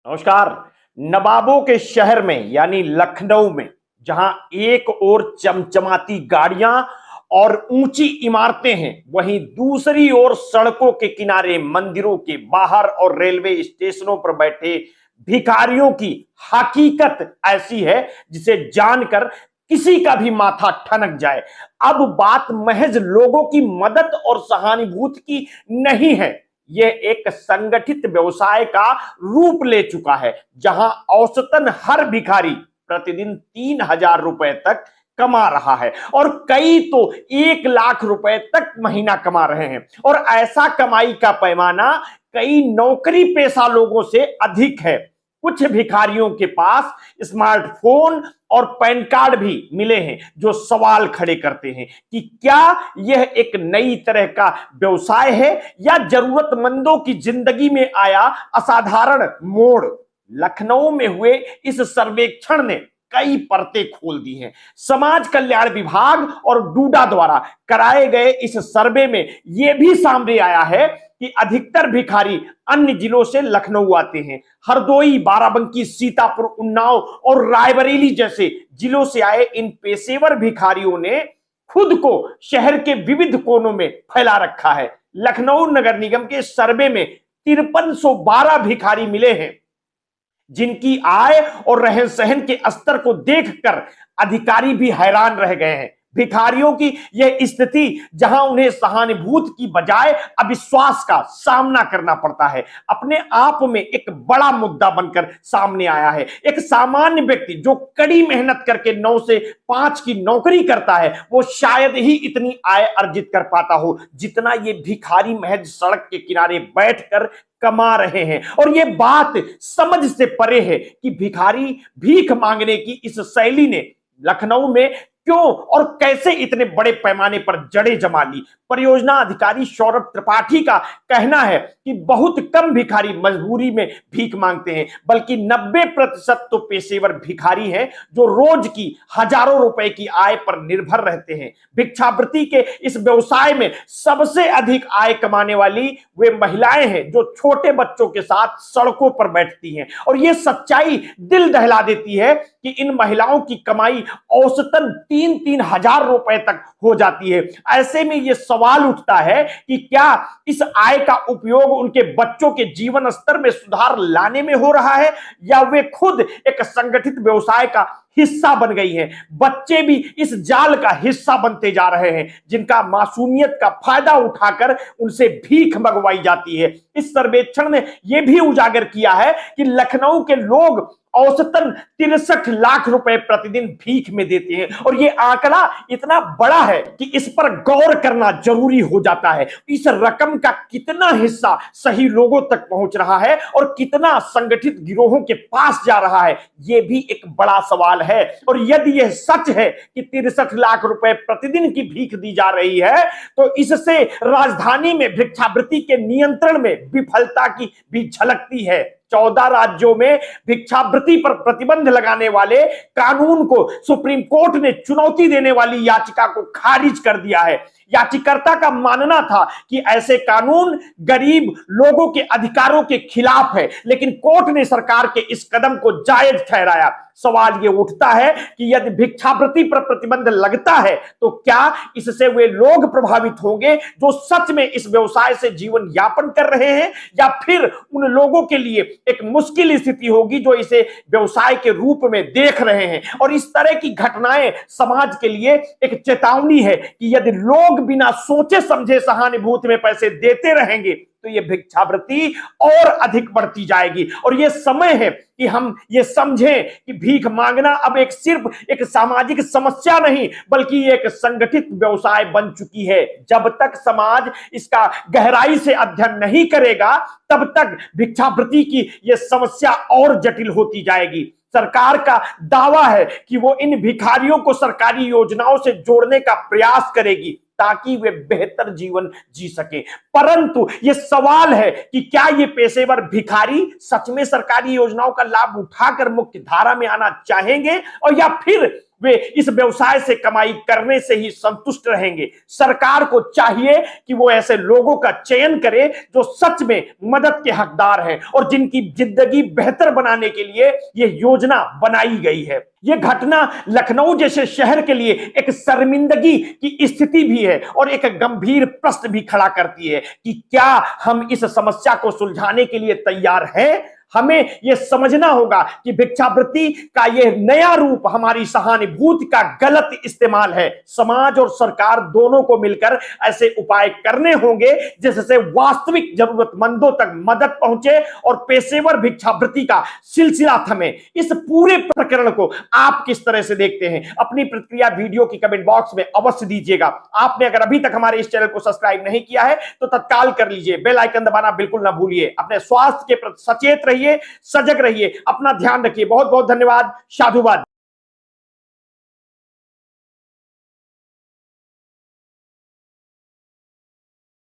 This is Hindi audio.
नमस्कार। नवाबों के शहर में यानी लखनऊ में जहां एक ओर चमचमाती गाड़ियां और ऊंची इमारतें हैं, वहीं दूसरी ओर सड़कों के किनारे, मंदिरों के बाहर और रेलवे स्टेशनों पर बैठे भिखारियों की हकीकत ऐसी है जिसे जानकर किसी का भी माथा ठनक जाए। अब बात महज लोगों की मदद और सहानुभूति की नहीं है, यह एक संगठित व्यवसाय का रूप ले चुका है, जहां औसतन हर भिखारी प्रतिदिन 3,000 रुपए तक कमा रहा है और कई तो 1 लाख रुपए तक महीना कमा रहे हैं। और ऐसा कमाई का पैमाना कई नौकरी पेशा लोगों से अधिक है। कुछ भिखारियों के पास स्मार्टफोन और पैन कार्ड भी मिले हैं, जो सवाल खड़े करते हैं कि क्या यह एक नई तरह का व्यवसाय है या जरूरतमंदों की जिंदगी में आया असाधारण मोड़। लखनऊ में हुए इस सर्वेक्षण ने कई परतें खोल दी हैं। समाज कल्याण विभाग और डूडा द्वारा कराए गए इस सर्वे में यह भी सामने आया है कि अधिकतर भिखारी अन्य जिलों से लखनऊ आते हैं। हरदोई, बाराबंकी, सीतापुर, उन्नाव और रायबरेली जैसे जिलों से आए इन पेशेवर भिखारियों ने खुद को शहर के विविध कोनों में फैला रखा है। लखनऊ नगर निगम के सर्वे में 5312 भिखारी मिले हैं, जिनकी आय और रहन सहन के स्तर को देखकर अधिकारी भी हैरान रह गए हैं। भिखारियों की यह स्थिति, जहां उन्हें सहानुभूति की बजाय अविश्वास का सामना करना पड़ता है, अपने आप में एक बड़ा मुद्दा बनकर सामने आया है। एक सामान्य व्यक्ति जो कड़ी मेहनत करके 9 से 5 की नौकरी करता है, वो शायद ही इतनी आय अर्जित कर पाता हो जितना ये भिखारी महज सड़क के किनारे बैठकर कमा रहे हैं। और ये बात समझ से परे है कि भिखारी भीख मांगने की इस शैली ने लखनऊ में क्यों और कैसे इतने बड़े पैमाने पर जड़ें जमा ली। परियोजना अधिकारी सौरभ त्रिपाठी का कहना है कि बहुत कम भिखारी मजबूरी में भीख मांगते हैं, बल्कि 90% तो पेशेवर भिखारी हैं जो रोज की हजारों रुपए की आय पर निर्भर रहते हैं। भिक्षावृत्ति के इस व्यवसाय में सबसे अधिक आय कमाने वाली वे महिलाएं हैं जो छोटे बच्चों के साथ सड़कों पर बैठती हैं। और यह सच्चाई दिल दहला देती है कि इन महिलाओं की कमाई औसतन 3-3 हजार रुपए तक हो जाती है। ऐसे में यह सवाल उठता है कि क्या इस आय का उपयोग उनके बच्चों के जीवन स्तर में सुधार लाने में हो रहा है, या वे खुद एक संगठित व्यवसाय का हिस्सा बन गई हैं। बच्चे भी इस जाल का हिस्सा बनते जा रहे हैं, जिनका मासूमियत का फायदा उठाकर उनसे भीख मंगवाई जाती है। इस सर्वेक्षण ने यह भी उजागर किया है कि लखनऊ के लोग औसतन 63 लाख रुपए प्रतिदिन भीख में देते हैं। और यह आंकड़ा इतना बड़ा है कि इस पर गौर करना जरूरी हो जाता है। इस रकम का कितना हिस्सा सही लोगों तक पहुंच रहा है और कितना संगठित गिरोहों के पास जा रहा है, यह भी एक बड़ा सवाल है। और यदि यह सच है कि 63 लाख रुपए प्रतिदिन की भीख दी जा रही है, तो इससे राजधानी में भिक्षावृत्ति के नियंत्रण में विफलता की भी झलकती है। 14 राज्यों में भिक्षावृत्ति पर प्रतिबंध लगाने वाले कानून को सुप्रीम कोर्ट ने चुनौती देने वाली याचिका को खारिज कर दिया है। याचिकाकर्ता का मानना था कि ऐसे कानून गरीब लोगों के अधिकारों के खिलाफ है, लेकिन कोर्ट ने सरकार के इस कदम को जायज ठहराया। सवाल यह उठता है कि यदि भिक्षावृत्ति पर प्रतिबंध लगता है, तो क्या इससे वे लोग प्रभावित होंगे जो सच में इस व्यवसाय से जीवन यापन कर रहे हैं, या फिर उन लोगों के लिए एक मुश्किल स्थिति होगी जो इसे व्यवसाय के रूप में देख रहे हैं। और इस तरह की घटनाएं समाज के लिए एक चेतावनी है कि यदि लोग बिना सोचे समझे सहानुभूति में पैसे देते रहेंगे, तो ये भिक्षावृत्ति और अधिक बढ़ती जाएगी। और ये समय है कि हम ये समझें कि भीख मांगना अब सिर्फ एक सामाजिक समस्या नहीं, बल्कि एक संगठित व्यवसाय बन चुकी है। जब तक समाज इसका गहराई से अध्ययन नहीं करेगा, तब तक भिक्षावृत्ति की यह समस्या और जटिल होती जाएगी। सरकार का दावा है कि वो इन भिखारियों को सरकारी योजनाओं से जोड़ने का प्रयास करेगी ताकि वे बेहतर जीवन जी सके। परंतु यह सवाल है कि क्या ये पेशेवर भिखारी सच में सरकारी योजनाओं का लाभ उठाकर मुख्य धारा में आना चाहेंगे, और या फिर वे इस व्यवसाय से कमाई करने से ही संतुष्ट रहेंगे। सरकार को चाहिए कि वो ऐसे लोगों का चयन करे जो सच में मदद के हकदार हैं और जिनकी जिंदगी बेहतर बनाने के लिए यह योजना बनाई गई है। यह घटना लखनऊ जैसे शहर के लिए एक शर्मिंदगी की स्थिति भी है और एक गंभीर प्रश्न भी खड़ा करती है कि क्या हम इस समस्या को सुलझाने के लिए तैयार हैं। हमें यह समझना होगा कि भिक्षावृत्ति का यह नया रूप हमारी सहानुभूति का गलत इस्तेमाल है। समाज और सरकार दोनों को मिलकर ऐसे उपाय करने होंगे जिससे वास्तविक जरूरतमंदों तक मदद पहुंचे और पेशेवर भिक्षावृत्ति का सिलसिला थमे। इस पूरे प्रकरण को आप किस तरह से देखते हैं? अपनी प्रतिक्रिया वीडियो की कमेंट बॉक्स में अवश्य दीजिएगा। आपने अगर अभी तक हमारे इस चैनल को सब्सक्राइब नहीं किया है तो तत्काल कर लीजिए। बेल आइकन दबाना बिल्कुल ना भूलिए। अपने स्वास्थ्य के प्रति सचेत रहिए, सजग रहिए, अपना ध्यान रखिए। बहुत बहुत धन्यवाद। साधुवाद।